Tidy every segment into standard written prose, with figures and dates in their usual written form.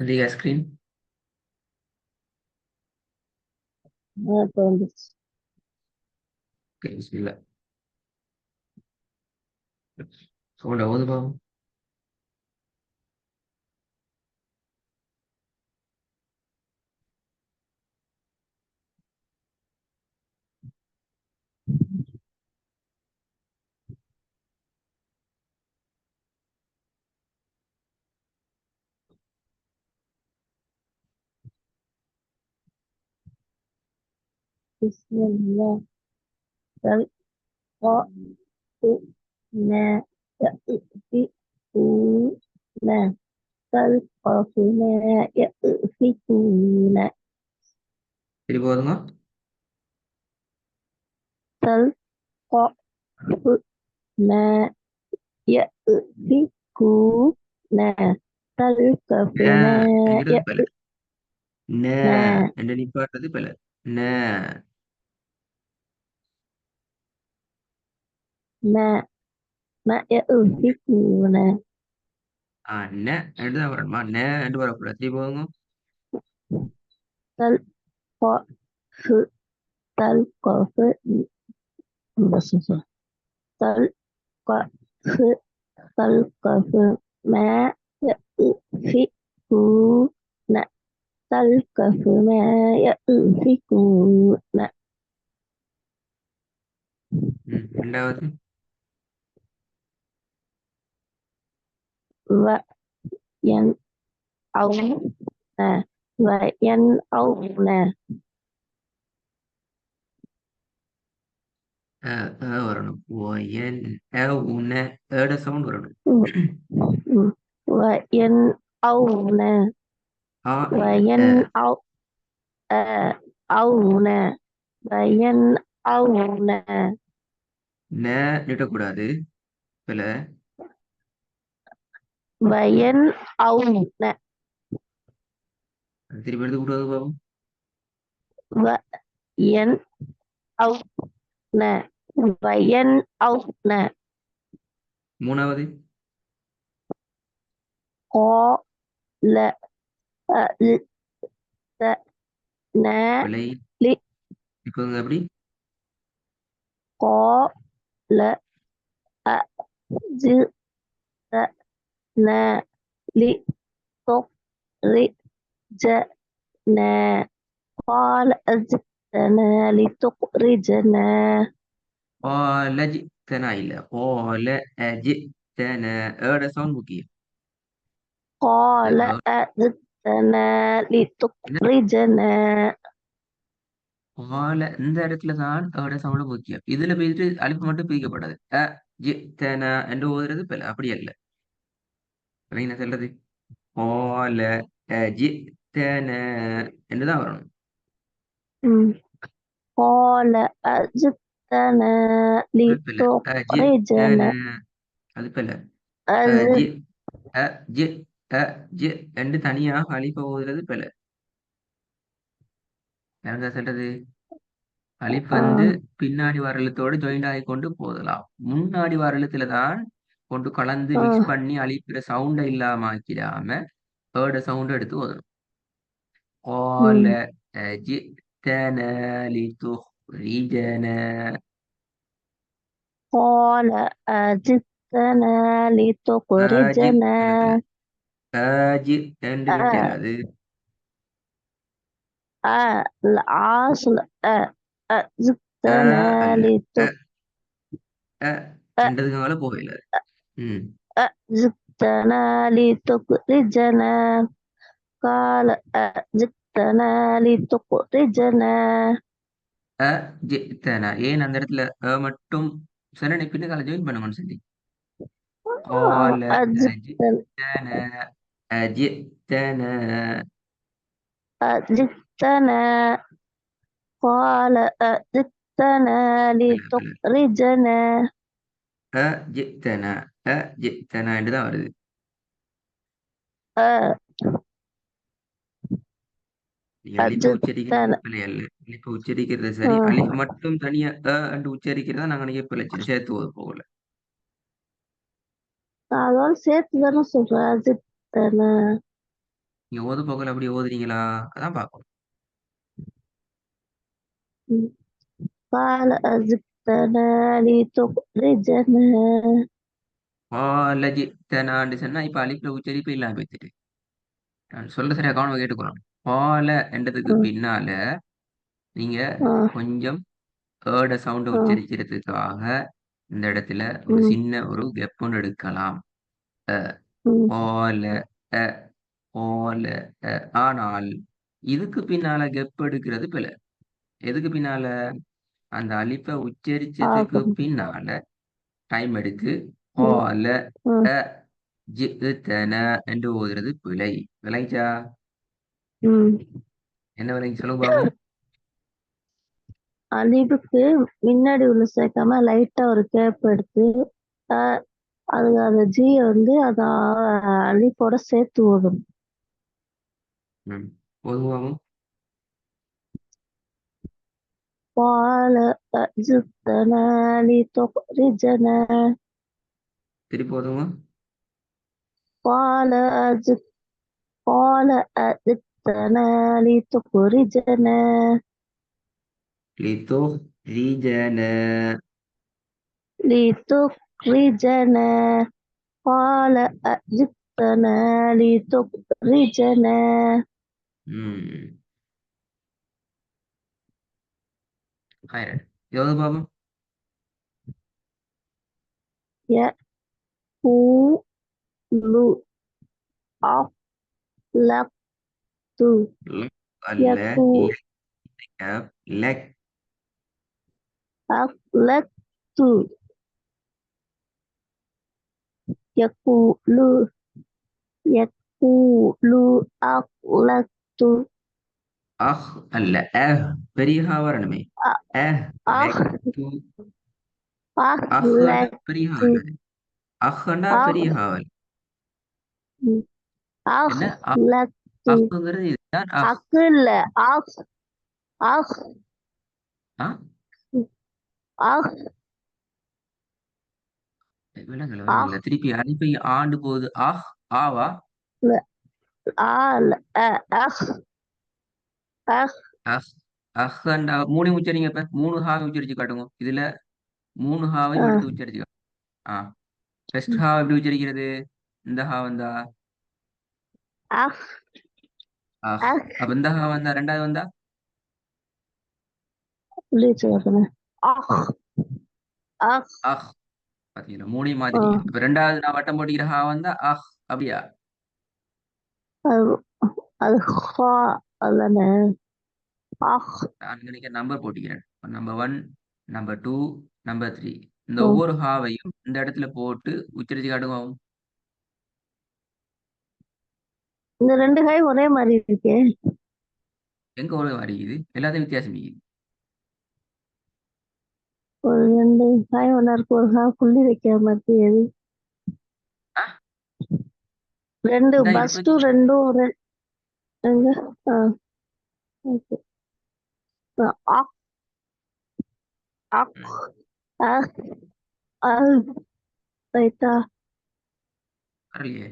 அதிக ஸ்கிரீன். இப்போ வந்துச்சு. ஓகே, பிஸ்மில்லா. சவுண்ட் ஆகுது பாவம். பிஸ்மில்லா தல் கா உ ந ய இ பி ஊ ந தல் காஃபு ந ய இ பி ஊ ந திருப்பி போதுங்க. தல் காஃபு ந ய இ பி ஊ ந தல் காஃபு நே ந ய என்கிறது பல. இ நே ந என்ற நிப்பாட்டுறது பல. நே ந ந ய இ பி ஊ ந நே என்று தான் வரணுமா? நே என்று வரக்கூடாது. திருப்பி போதுங்க. தல் காஃபு தல் காஃபு بس தல் காஃபு تلقف ما يأفكون تلقف ما يأفكون ரெண்டாவது. وينأون وينأون வரணும். ஒயன் உன்ன ஏட சவுண்ட் வரணும். وينأون ஆ இல்ல وينأون وينأون நே நிட்டக்கூடாது. பல. وينأون திருப்பி எடுத்து கூடாது பாவம். وينأون وينأون மூணாவது. قال பிழை. لي இப்போ எப்படி? قال أجئتنا لتخرجنا قال أجئتنا لتخرجنا قال جئتنا இல்ல. قال أجئتنا ஏட சவுண்ட் முக்கியம். قال أجئتنا என்ன? لتخرجنا قال இந்த இடத்துல தான் ஏட சவுண்ட் முக்கியம். இதுல போயிட்டு அலிப்பு மட்டும் பிரிக்கப்படாது. ஜித்தனா என்று ஓதுறது பிழை. அப்படி அல்ல. என்ன சொல்றது? قال أجئتنا என்றுதான் வரணும். قال أجئتنا அது பிழை. لتخرجنا أجئتنا அது பிழை. أجئ அஜி அஜி அஜி என்று தனியாக அலிப்ப ஓதுறது பிழை. என்ன சொல்றது? அலிப் வந்து பின்னாடி வர எழுத்தோடு ஜாயிண்ட் ஆகி கொண்டு போதலாம். முன்னாடி வர எழுத்துல தான் கொண்டு கலந்து மிக்ஸ் பண்ணி அழிக்கிற சவுண்டை இல்லாம ஆக்கிடாம ஏட சவுண்ட் எடுத்து ஓதணும். قال أجئتنا لتخرجنا. قال أجئتنا أجب لتخرجنا இடத்துல أجب என்று أ நிற்கலாது. العاصل அ أجئتنا அல்ல. அ அ என்றதுக்கு மேல போகல. ம் أجئتنا لتخرجنا قال أجئتنا لتخرجنا அஜித்தனா ஏன் அந்த இடத்துல மட்டும் சரணை பின்னுக்கால ஜாயின் பண்ணுங்கன்னு சொல்லி. قال أجئتنا أجئتنا أجئتنا أجئتنا قال أجئتنا பிள்ளை பிள்ளை. لتخرجنا أجئتنا أجئتنا என்றுதான் வருது. أ- நீங்க அலிப்ப உச்சரிக்கிறது أجئتنا பிள்ளை அல்ல. அலிப்ப உச்சரிக்கிறது சரி. அலிஃப் மட்டும் தனியா என்று உச்சரிக்கிறதா நாங்க நினைக்க பிழைச்சு சேர்த்து ஓது போகல. அதோட சேர்த்து தானே சொல்றேன் அஜித்தன நீங்க ஓது போக்கல அப்படி ஓதுறீங்களா? அதான் பார்க்கணும். قال أجئتنا لتخرجنا காலேஜ் தெனான்னு சொன்னா இப்ப அலிப்ல உச்சரிப்பு இல்லாம போயிட்டு நான் சொல்ல சரியா கவனம் கேட்டுக்கணும். பால என்றதுக்கு பின்னால நீங்க கொஞ்சம் ஏட சவுண்டை உச்சரிக்கிறதுக்காக இந்த இடத்துல ஒரு சின்ன ஒரு கெப் ஒன்று எடுக்கலாம். அ, பால அ, பால அ. ஆனால் இதுக்கு பின்னால கெப் எடுக்கிறது பிழை. எதுக்கு பின்னால? அந்த அலிப்பை உச்சரிச்சதுக்கு பின்னால டைம் எடுத்து பால அ ஜித்தன என்று ஓதுறது பிழை. விளைச்சா? என்ன விளைஞ்சு சொல்லுங்க பாப்போம். அலிபுக்கு முன்னாடி உள்ள சேர்க்காம லைட்டா ஒரு கேப் எடுத்து அது அந்த ஜிய வந்து அத அலிப்போட சேர்த்து ஓதணும். ஓதுவாவும் قال أجئتنا لتخرجنا திருப்பி ஓதுவோம். قال أجئ قال أجئتنا لتخرجنا லிதோ ரீஜன لتخرجنا قال أجئتنا لتخرجنا ம் ஹைரட் எவ்வளவு பாப்போம். يقول أفلقت லக் அல்ல يقول லக் أفلقت يقول يقول أفلقت அஹ் அல்ல பெரிய ஹா வரணுமே. அஹ் أخ லக் து அஹ்ண்டா أخلقت பெரிய ஹா வராது. அஹ்ண்டா أخ பெரிய ஹாவல். என்ன أخلقت அஹ்ங்கிறது இதுதான் அஹ். أقل أخ أخ ஆ أخ விலங்கல أخ விலங்கல திருப்பி அனுப்பி ஆண்டு போகுது. அஹ் ஆவா آل أخ أخ அஹ் அஹ்ண்டா மூணு உச்சரிங்க. இப்ப மூணு ஹாவை உச்சரிச்சு காட்டுங்க. இதுல மூணு ஹாவையும் எடுத்து உச்சரிச்சு காட்டுங்க. ஆ ஃபர்ஸ்ட் ஹா எப்படி உச்சரிக்கிறது? இந்த ஹா வந்தா أخ அஹ். أخ அப்ப இந்த ஹா வந்தா ரெண்டாவது வந்தா ليش مثلا أخ أخ அஹ். பாத்தீங்களா மூணையும் மாத்திட்டீங்க. இப்ப ரெண்டாவது நான் வட்டம் போட்டிக்கிற ஹா வந்தா அஹ். அப்படியா? الخاء أنا أخ நான் நினைக்க நம்பர் போட்டிக்கிறேன். Number 1, number 2, number 3. இந்த ஒவ்வொரு ஹாவையும் இந்த இடத்துல போட்டு உச்சரிச்சு காட்டுங்க. இந்த ரெண்டு காய் ஒரே மாதிரி இருக்கே. எங்க ஒரு அடிக்குது எல்லாத்தையும் வித்தியாசம் இருக்குது. ஒரு ரெண்டு காய் ஒன்னா இருக்கு, ஒரு காய் புள்ளி வைக்காம இருக்கு. எது ஆ, ரெண்டு இந்தா இது பஸ்டும் பிரச்சனை. ரெண்டும் எங்க ஆ, okay. அக் அக் ம், அக் அக் ரைட்டா வரலையே.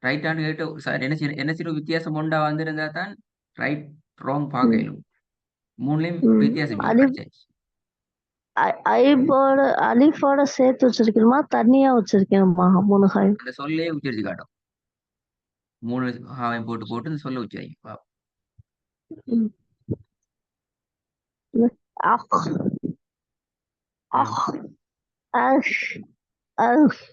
ரைட் ஹேண்ட் கேட்டு சார் என்ன சிறு வித்தியாசம் உண்டா வந்திருந்தா தான் ரைட் ராங் பார்க்க ம் இயலும். மூணுலயும் ம் வித்தியாசம் இல்லை. அலிஃப் படிச்சாச்சு. ஐபோட அலிஃபோட சேர்த்து வச்சிருக்கணுமா தனியா வச்சிருக்கணுமா மூணு காய்? அந்த சொல்லே உச்சரிச்சு காட்டும். மூணு ஹாவையும் போட்டு போட்டு இந்த சொல்ல உச்சரிக்கும். பாப்போம். ம். அக் ம். அக் அஷ் அஷ்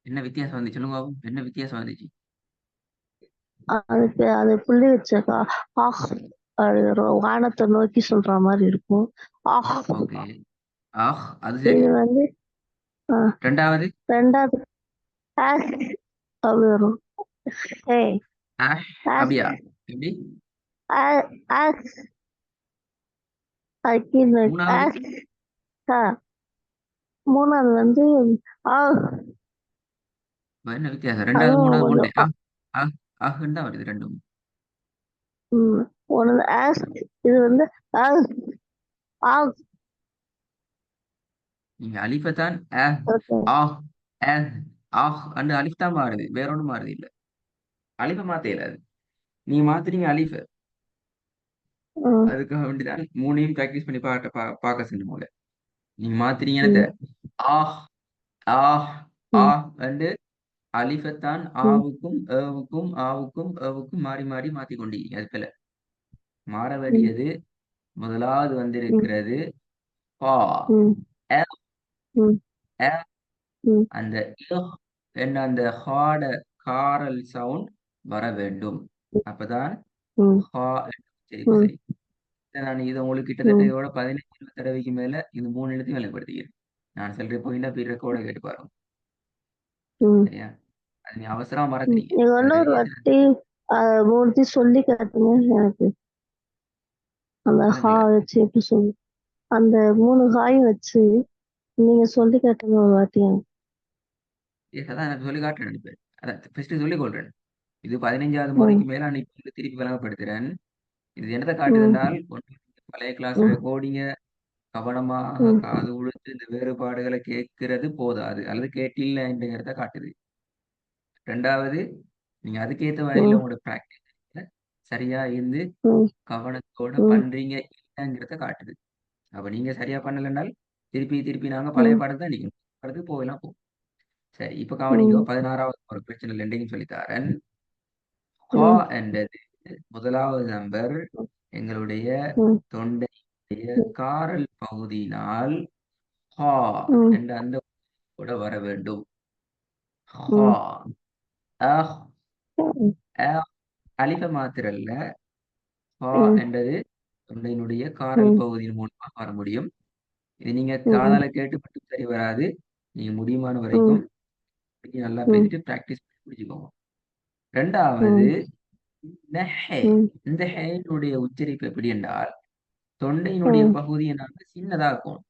என்ன வித்தியாசம் வந்துச்சு சொல்லுங்க பாப்போம். என்ன வித்தியாசம் வந்துச்சு? அதுக்கு அது புள்ளி வச்சக்கா ஆஹ் அது வானத்தை நோக்கி சொல்ற மாதிரி இருக்கும். ஆஹ் ஓகே. ஆஹ் அது சரி. இது வந்து ரெண்டாவது ரெண்டாவது ஆஷ் அப்படி வரும். ஹே ஆஷ். ஆஷ் அப்படியா? எப்படி? ஆஷ் அக்கின்னு மூணாவது ஆஷ் மூணாவது வந்து ஆஹ் என்ன வித்தியாசம்? ரெண்டாவது அதுவும் மூணாவது ஒண்ணு. கொஞ்சம் ஆஹ்ன்னு தான் வருது ரெண்டும். ஒன்று ஆஷ் இது வந்து ஆஹ் ஆஹ் நீங்க அலிஃபத்தான் அஹ் ஓகே ஆஹ் அஹ் ஆஹ் அந்த அலிஃப் தான் மாறுது, வேற ஒன்றும் மாறுது இல்ல. அலிஃபை மாத்த இயலாது. நீங்க மாத்துறீங்க அலிஃப. ம் அதுக்காக வேண்டிதான் மூணையும் பிராக்டிஸ் பண்ணி பார்க்க சொன்ன போல. நீங்க மாத்துறீங்க என்னத்த? ம் ஆஹ் ஆஹ் ம் ஆஹ் வந்து அலிஃபத்தான் ம் ஆவுக்கும் ஏவுக்கும் ஆவுக்கும் ஏவுக்கும் மாறி மாறி மாத்தி கொண்டீங்க. அது போல மாற ம் வேண்டியது முதலாவது ம் வந்திருக்கிறது ஹா. ம் அ, ம் அ, ம் அந்த இஹ் என்ற அந்த ஹாட காரல் சவுண்ட் வர வேண்டும். அப்பதான் ம் ஹா என்ற உச்சரிப்பு ம் சரி. நான் இது உங்களுக்கு கிட்டத்தட்ட ம் இதோட 15-20 தடவைக்கு மேல இந்த 3 எழுத்தையும் வெளிப்படுத்திக்கிறேன். நான் சொல்ற போயின்னா போய் ரெக்கார்டை கேட்டு பாருங்க. ம் சரியா? அது நீ அவசரமா ம். மறக்கிறீங்க. நீங்க ஒரு இன்னொரு தடவையே வாட்டி மூர்த்தி சொல்லி காட்டுங்க எனக்கு. அந்த ஹா விளங்கல. வச்சு எப்படி சொல்லு, அந்த 3 ஹாயும் வச்சு நீங்க சொல்லி காட்டுங்க ஒரு வாட்டி எனக்கு. அதான் நான் சொல்லி காட்டுறேன் நினைப்பேன். அதான் ஃபர்ஸ்ட் சொல்லிக் கொள்றேன். இது 15வது ம் முறைக்கு மேல நான் இப்ப திருப்பி விளங்கப்படுத்துறேன். இது என்னத்தை காட்டுது ம் என்றால், ஒன்று பழைய கிளாஸ் ம் ரெக்கார்டிங்க கவனமாக ம் காது கொடுத்து இந்த வேறுபாடுகளை கேட்கிறது போதாது, அல்லது கேட்டில்லைங்கிறத காட்டுது. ரெண்டாவது, நீங்க அதுக்கேற்ற வகையில் ம் உங்களோட பிராக்டிஸ் சரியா இருந்து ம் கவனத்தோட ம் பண்றீங்க இல்லைங்கிறத காட்டுது. அப்ப நீங்க சரியா பண்ணலைன்னால் திருப்பி திருப்பி நாங்க பழைய ம் பாடத்தை தான் நீங்க படத்துக்கு போகலாம் போ. சரி, இப்ப கவனிங்க. ம் 16வது ஒரு பிரச்சனை இல்லைன்னு சொல்லித்தாரேன். ஹா ம் என்றது முதலாவது நம்பர் எங்களுடைய ம் தொண்டையுடைய ம் காரல் பகுதியினால் ஹா ம் என்ற அந்த கூட வர வேண்டும். ஹா ம் அஹ் ம் அஹ் அலிஃப மாத்திரல்ல, ஹா ம் என்றது தொண்டையினுடைய காரல் ம் பகுதியின் மூலமாக வர முடியும். இது நீங்க ம் காதால கேட்டு மட்டும் சரி வராது. நீங்க முடியுமான ம் வரைக்கும் நல்லா ம் பேசிட்டு பிராக்டிஸ் பண்ணி முடிச்சுக்கோங்க. ரெண்டாவது, ம் இந்த ஹே. ம் இந்த ஹேனுடைய உச்சரிப்பு எப்படி என்றால், தொண்டையினுடைய ம் பகுதியை நாங்க சின்னதாக்கும்.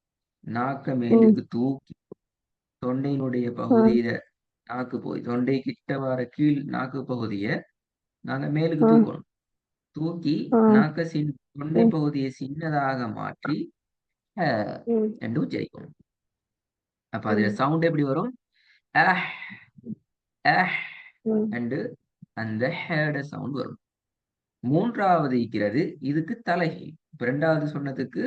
நாக்க ம் மேலுக்கு தூக்கி தொண்டையினுடைய ஆ பகுதியில நாக்கு போய் தொண்டை கிட்ட வர கீழ் நாக்கு பகுதியை நாங்க மேலுக்கு ஆ தூக்கணும். தூக்கி ஆ நாக்க தொண்டை ம் பகுதியை சின்னதாக மாற்றி "ஹ" ம் என்று உச்சரிக்கணும். அப்ப அதுல ம் சவுண்ட் எப்படி வரும்? அஹ் அஹ் ம் என்று அந்த ஹேட சவுண்ட் வரும். மூன்றாவது இருக்கிறது இதுக்கு தலைகீழ். இப்ப ரெண்டாவது சொன்னதுக்கு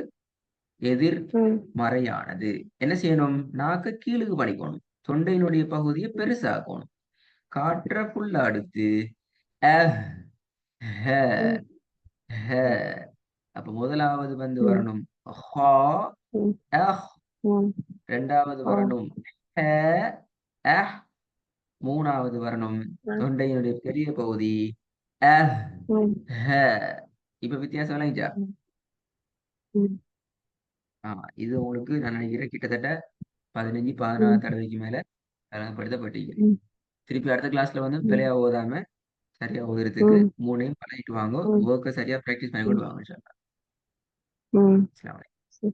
எதிர் ம் மறையானது. என்ன செய்யணும்? நாக்க கீழுக்கு பண்ணிக்கணும். தொண்டையினுடைய பகுதியை பெருசாக்கணும். காற்ற ஃபுல்லா எடுத்து அஹ், ஹ, ம் ஹ. அப்ப முதலாவது வந்து ம் வரணும் ஹா, ம் அஹ். ம் ரெண்டாவது ஆ வரணும் ஹ, அஹ். மூணாவது வரணும் ஆ தொண்டையினுடைய பெரிய பகுதி அஹ், ம் ஹ. இப்ப வித்தியாசம் விளங்கிச்சா? ம் ம் இது உங்களுக்கு நான் நினைக்கிறேன் கிட்டத்தட்ட 15-16 ம் தடவைக்கு மேல படுத்தப்பட்டீங்க. ம் திருப்பி அடுத்த கிளாஸ்ல வந்து ம் பிழையா ஓதாம சரியா ஓதுறதுக்கு ம் மூணையும் பழகிட்டு வாங்க. ம் ஒர்க்கை சரியா பிராக்டிஸ் பண்ணி ம் கொண்டு வாங்க. இன்ஷா ம் அல்லாஹ். சரி.